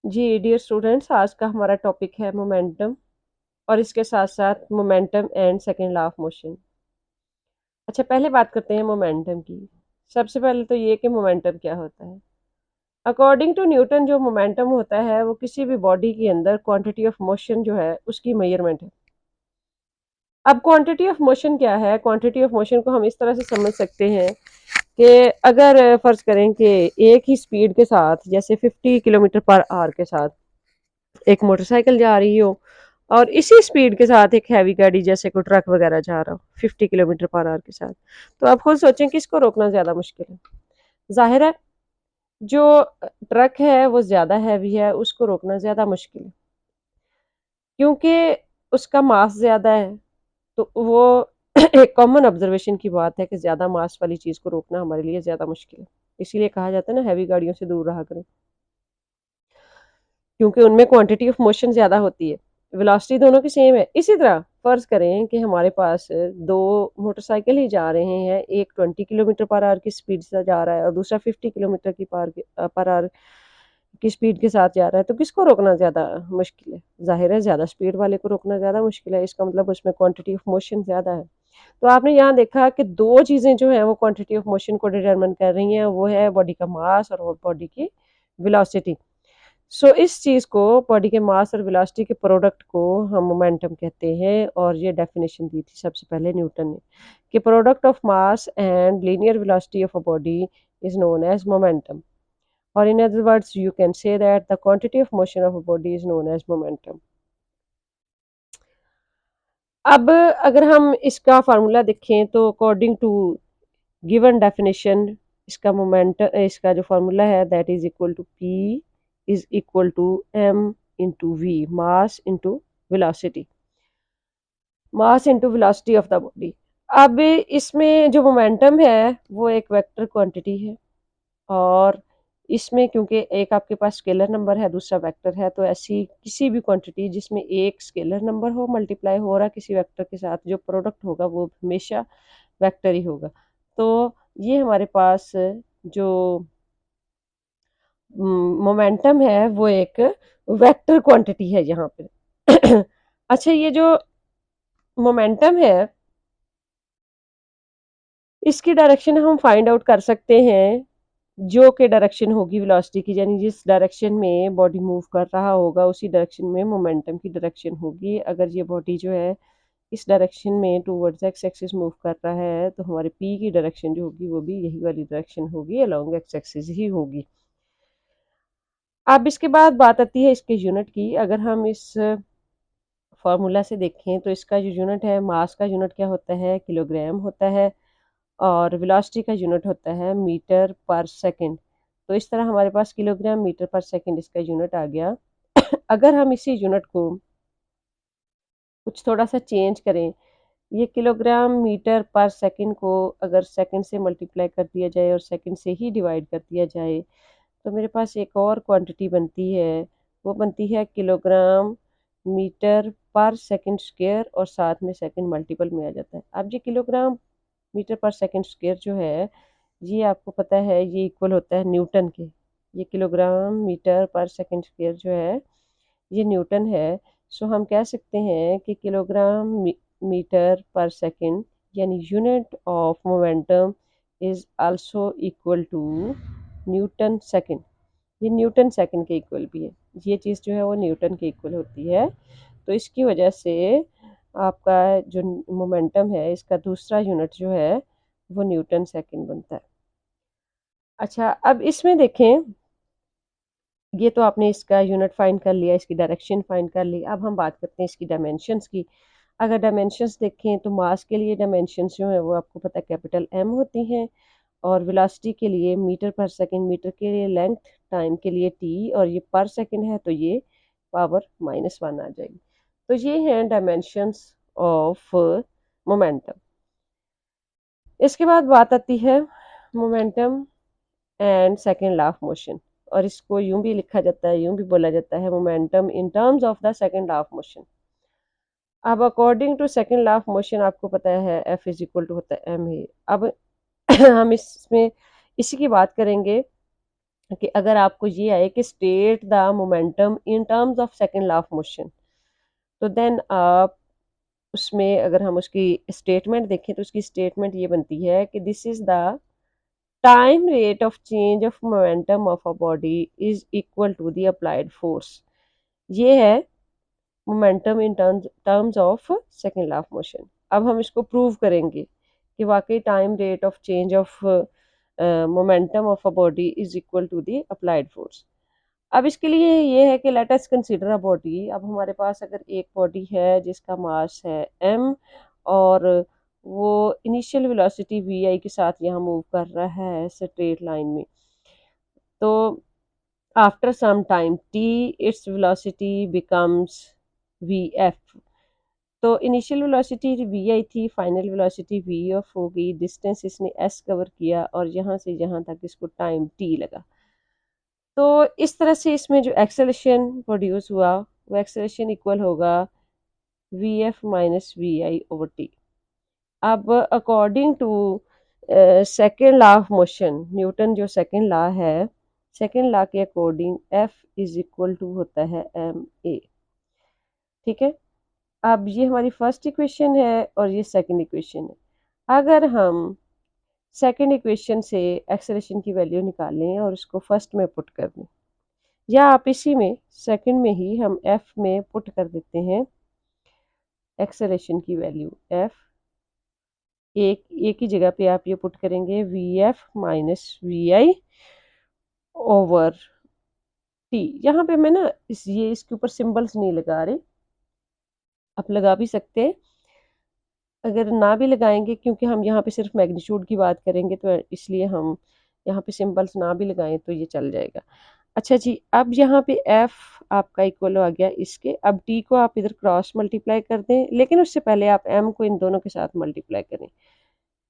जी dear students, आज का हमारा टॉपिक है मोमेंटम और इसके साथ साथ momentum and second law of motion. अच्छा, पहले बात करते हैं मोमेंटम की। सबसे पहले तो ये कि मोमेंटम क्या होता है। अकॉर्डिंग टू न्यूटन जो मोमेंटम होता है वो किसी भी बॉडी के अंदर क्वांटिटी ऑफ मोशन जो है उसकी मेजरमेंट है। अब क्वांटिटी ऑफ मोशन क्या है? क्वांटिटी ऑफ मोशन को हम इस तरह से समझ सकते हैं कि अगर फर्ज करें कि एक ही स्पीड के साथ, जैसे 50 किलोमीटर पर आवर के साथ एक मोटरसाइकिल जा रही हो और इसी स्पीड के साथ एक हैवी गाड़ी जैसे कोई ट्रक वगैरह जा रहा हो 50 किलोमीटर पर आवर के साथ, तो आप खुद सोचें किसको रोकना ज्यादा मुश्किल है। जाहिर है जो ट्रक है वो ज्यादा हैवी है, उसको रोकना ज्यादा मुश्किल है क्योंकि उसका मास ज्यादा है। तो वो एक कॉमन ऑब्जर्वेशन की बात है कि ज्यादा मास वाली चीज को रोकना हमारे लिए ज्यादा मुश्किल है। इसीलिए कहा जाता है ना, हैवी गाड़ियों से दूर रहा करें, क्योंकि उनमें क्वांटिटी ऑफ मोशन ज़्यादा होती है। वेलोसिटी दोनों की सेम है। इसी तरह फ़र्ज़ करें कि हमारे पास 2 मोटरसाइकिल ही जा रहे हैं, एक 20 किलोमीटर पर आवर की स्पीड से जा रहा है और दूसरा 50 किलोमीटर पर आवर की स्पीड के साथ जा रहा है, तो किसको रोकना ज़्यादा मुश्किल है? ज़ाहिर है ज़्यादा स्पीड वाले को रोकना ज़्यादा मुश्किल है, इसका मतलब उसमें क्वांटिटी ऑफ मोशन ज़्यादा है। तो आपने यहाँ देखा कि 2 चीज़ें जो हैं वो क्वांटिटी ऑफ मोशन को डिटरमाइन कर रही हैं, वो है बॉडी का मास और बॉडी की वेलोसिटी। इस चीज़ को, बॉडी के मास और वेलोसिटी के प्रोडक्ट को हम मोमेंटम कहते हैं और ये डेफिनेशन दी थी सबसे पहले न्यूटन ने कि product of mass and linear velocity of a body is known as momentum, और in other words you can say that the quantity of motion of a body is known as momentum. अब अगर हम इसका formula देखें तो according to given definition इसका जो formula है that is equal to p is equal to m into v, mass into velocity, mass into velocity of the body. अब इसमें जो मोमेंटम है वो एक वेक्टर क्वांटिटी है और इसमें क्योंकि एक आपके पास स्केलर नंबर है, दूसरा वेक्टर है, तो ऐसी किसी भी क्वांटिटी जिसमें एक स्केलर नंबर हो मल्टीप्लाई हो रहा है किसी वेक्टर के साथ, जो प्रोडक्ट होगा वो हमेशा वेक्टर ही होगा। तो ये हमारे पास जो मोमेंटम है वो एक वेक्टर क्वांटिटी है यहाँ पे। अच्छा, ये जो मोमेंटम है इसकी डायरेक्शन हम फाइंड आउट कर सकते हैं, जो के डायरेक्शन होगी वेलोसिटी की, यानी जिस डायरेक्शन में बॉडी मूव कर रहा होगा उसी डायरेक्शन में मोमेंटम की डायरेक्शन होगी। अगर ये बॉडी जो है इस डायरेक्शन में टूवर्ड्स एक्स एक्सिस मूव कर रहा है तो हमारे पी की डायरेक्शन जो होगी वो भी यही वाली डायरेक्शन होगी, अलोंग एक्स एक्सिस ही होगी। अब इसके बाद बात आती है इसके यूनिट की। अगर हम इस फार्मूला से देखें तो इसका जो यूनिट है, मास का यूनिट क्या होता है? किलोग्राम होता है और वेलोसिटी का यूनिट होता है मीटर पर सेकंड। तो इस तरह हमारे पास किलोग्राम मीटर पर सेकंड इसका यूनिट आ गया। अगर हम इसी यूनिट को कुछ थोड़ा सा चेंज करें, ये किलोग्राम मीटर पर सेकंड को अगर सेकंड से मल्टीप्लाई कर दिया जाए और सेकंड से ही डिवाइड कर दिया जाए तो मेरे पास एक और क्वांटिटी बनती है, वो बनती है kilogram metre per second square और साथ में सेकंड मल्टीपल में आ जाता है। अब ये kilogram metre per second square जो है ये आपको पता है ये इक्वल होता है न्यूटन के। ये kilogram metre per second square जो है ये न्यूटन है। हम कह सकते हैं कि किलोग्राम मीटर पर सेकंड यानी unit of momentum is also equal to newton second. ये न्यूटन सेकंड के इक्वल भी है। ये चीज़ जो है वो न्यूटन के इक्वल होती है। तो इसकी वजह से आपका जो मोमेंटम है इसका दूसरा यूनिट जो है वो न्यूटन सेकंड बनता है। अच्छा, अब इसमें देखें, ये तो आपने इसका यूनिट फाइंड कर लिया, इसकी डायरेक्शन फाइंड कर ली। अब हम बात करते हैं इसकी डायमेंशंस की। अगर डायमेंशंस देखें तो मास के लिए डायमेंशंस जो है वो आपको पता है कैपिटल एम होती हैं और वेलोसिटी के लिए मीटर पर सेकंड, मीटर के लिए लेंथ, टाइम के लिए टी, और ये पर सेकंड है तो ये पावर -1 आ जाएगी। तो ये हैं डायमेंशंस ऑफ मोमेंटम। इसके बाद बात आती है momentum and second law of motion, और इसको यूं भी लिखा जाता है, यूं भी बोला जाता है, momentum in terms of the second law of motion. अब according to second law of motion आपको पता है एफ इज इक्वल टू होता है एम ही। अब हम इसमें इसी की बात करेंगे कि अगर आपको ये आए कि state the momentum in terms of second law of motion, तो देन आप उसमें अगर हम उसकी स्टेटमेंट देखें तो उसकी स्टेटमेंट ये बनती है कि this is the time rate of change of momentum of a body is equal to the applied force. ये है momentum in terms of second law of motion. अब हम इसको प्रूव करेंगे कि वाकई time rate of change of momentum of a body is equal to the applied force. अब इसके लिए ये है कि let us consider a body. अब हमारे पास अगर एक बॉडी है जिसका मास है m, और वो इनिशियल वेलोसिटी vi के साथ यहाँ मूव कर रहा है स्ट्रेट लाइन में, तो after some time t its velocity becomes vf। तो इनिशियल वेलोसिटी vi थी, फाइनल वेलोसिटी vf हो गई, डिस्टेंस इसने s कवर किया और यहाँ से यहाँ तक इसको टाइम t लगा। तो इस तरह से इसमें जो एक्सेलेरेशन प्रोड्यूस हुआ वो एक्सेलेरेशन इक्वल होगा v f minus v i over t. अब according to second law of motion, Newton जो सेकेंड लॉ है, सेकेंड लॉ के according f is equal to होता है एम ए। ठीक है, अब ये हमारी फर्स्ट इक्वेशन है और ये सेकेंड इक्वेशन है। अगर हम सेकेंड इक्वेशन से एक्सेलेरेशन की वैल्यू निकालें और उसको फर्स्ट में पुट कर दें, या आप इसी में सेकंड में ही हम एफ में पुट कर देते हैं एक्सेलेरेशन की वैल्यू एफ, एक ही जगह पे आप ये पुट करेंगे v f minus v i over t. यहाँ पे मैं ना इसके ऊपर सिंबल्स नहीं लगा रही, आप लगा भी सकते हैं, अगर ना भी लगाएंगे क्योंकि हम यहाँ पे सिर्फ मैग्नीट्यूड की बात करेंगे तो इसलिए हम यहाँ पे सिंबल्स ना भी लगाएं तो ये चल जाएगा। अच्छा जी, अब यहाँ पे f आपका इक्वल आ गया इसके। अब t को आप इधर क्रॉस मल्टीप्लाई कर दें, लेकिन उससे पहले आप m को इन दोनों के साथ मल्टीप्लाई करें,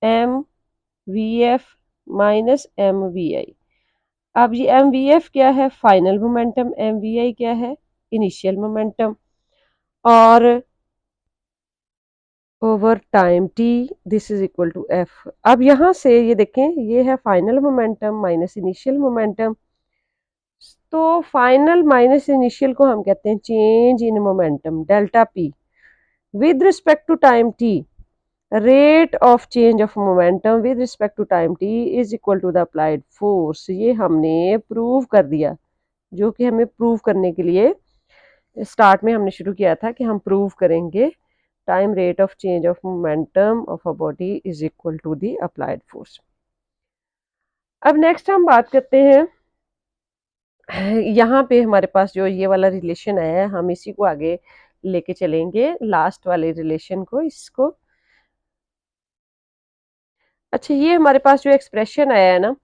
m v f minus m v i. अब ये एम वी एफ क्या है? Final momentum. M v i क्या है? Initial momentum. और over time t this is equal to f। अब यहाँ से ये देखें, ये है final momentum minus initial momentum. तो फाइनल माइनस इनिशियल को हम कहते हैं change in momentum delta p with respect to time t. Rate of change of momentum with respect to time t is equal to the applied force. ये हमने prove कर दिया, जो कि हमें प्रूव करने के लिए स्टार्ट में हमने शुरू किया था कि हम प्रूव करेंगे time rate of change of momentum of a body is equal to the applied force. अब नेक्स्ट हम बात करते हैं, यहाँ पे हमारे पास जो ये वाला रिलेशन है हम इसी को आगे लेके चलेंगे, लास्ट वाले रिलेशन को, इसको। अच्छा, ये हमारे पास जो एक्सप्रेशन आया है ना,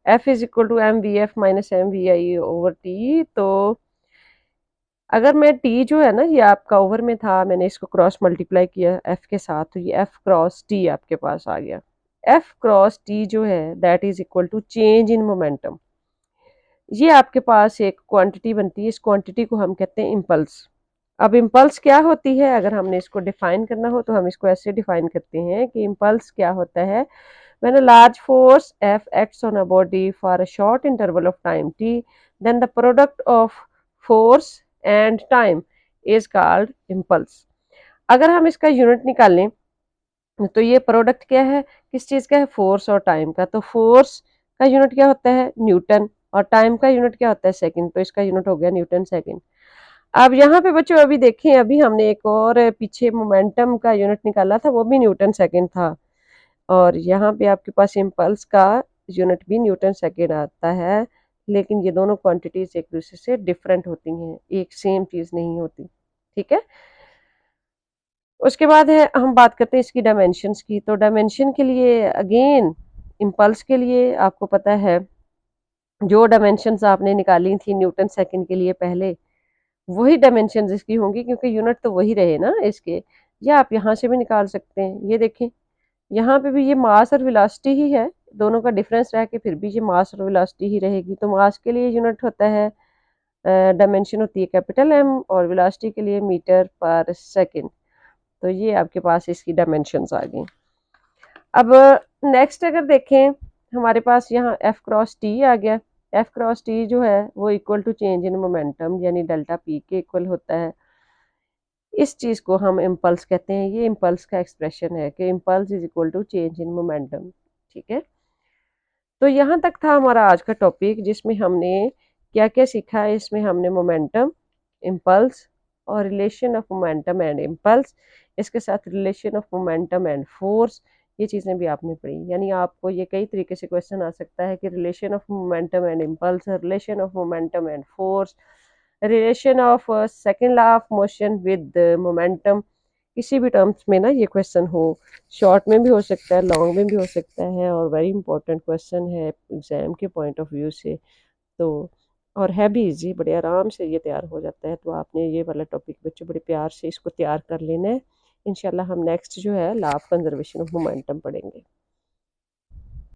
f is equal to m v f minus m v i over t, तो अगर मैं टी जो है ना, ये आपका ओवर में था, मैंने इसको क्रॉस मल्टीप्लाई किया एफ के साथ, तो ये एफ क्रॉस टी आपके पास आ गया। एफ क्रॉस टी जो है that is equal to change in momentum. ये आपके पास एक क्वांटिटी बनती है, इस क्वांटिटी को हम कहते हैं इम्पल्स। अब इम्पल्स क्या होती है? अगर हमने इसको डिफाइन करना हो तो हम इसको ऐसे डिफाइन करते हैं कि इम्पल्स क्या होता है, when a large force F acts on a body for a short interval of time t, then the product of force and time is called impulse। अगर हम इसका यूनिट निकालें तो ये प्रोडक्ट क्या है, किस चीज़ का है? फोर्स और टाइम का। तो फोर्स का यूनिट क्या होता है? न्यूटन। और टाइम का यूनिट क्या होता है? सेकंड। तो इसका यूनिट हो गया न्यूटन सेकंड। अब यहाँ पे बच्चों अभी देखें, अभी हमने एक और पीछे मोमेंटम का यूनिट निकाला था, वो भी न्यूटन सेकंड था, और यहाँ पे आपके पास इम्पल्स का यूनिट भी न्यूटन सेकंड आता है। लेकिन ये दोनों क्वांटिटीज एक दूसरे से डिफरेंट होती हैं, एक सेम चीज़ नहीं होती। ठीक है, उसके बाद है हम बात करते हैं इसकी डायमेंशंस की। तो डायमेंशन के लिए अगेन, इम्पल्स के लिए आपको पता है जो डायमेंशंस आपने निकाली थी न्यूटन सेकंड के लिए पहले, वही डायमेंशंस इसकी होंगी, क्योंकि यूनिट तो वही रहे ना इसके। या आप यहाँ से भी निकाल सकते हैं, ये देखें यहाँ पे भी ये मास और वेलोसिटी ही है, दोनों का डिफरेंस रह के फिर भी ये मास और वेलोसिटी ही रहेगी। तो मास के लिए यूनिट होता है, डायमेंशन होती है कैपिटल एम, और वेलोसिटी के लिए मीटर पर सेकंड। तो ये आपके पास इसकी डायमेंशंस आ गई। अब नेक्स्ट अगर देखें, हमारे पास यहाँ एफ क्रॉस टी आ गया। एफ क्रॉस टी जो है वो equal to change in momentum यानी डेल्टा पी के इक्वल होता है। इस चीज़ को हम इम्पल्स कहते हैं, ये इम्पल्स का एक्सप्रेशन है कि impulse is equal to change in momentum. ठीक है, तो यहाँ तक था हमारा आज का टॉपिक, जिसमें हमने क्या क्या सीखा है। इसमें हमने मोमेंटम, इम्पल्स और relation of momentum and impulse, इसके साथ relation of momentum and force, ये चीज़ें भी आपने पढ़ी। यानी आपको ये कई तरीके से क्वेश्चन आ सकता है कि relation of momentum and impulse, relation of momentum and force, relation of second law of motion with momentum, किसी भी टर्म्स में ना ये क्वेश्चन हो, शॉर्ट में भी हो सकता है, लॉन्ग में भी हो सकता है, और वेरी इंपॉर्टेंट क्वेश्चन है एग्जाम के पॉइंट ऑफ व्यू से। तो और है भी इजी, बड़े आराम से ये तैयार हो जाता है। तो आपने ये वाला टॉपिक बच्चों बड़े प्यार से इसको तैयार कर लेना है। इंशाल्लाह हम नेक्स्ट जो है law of conservation of momentum पढ़ेंगे।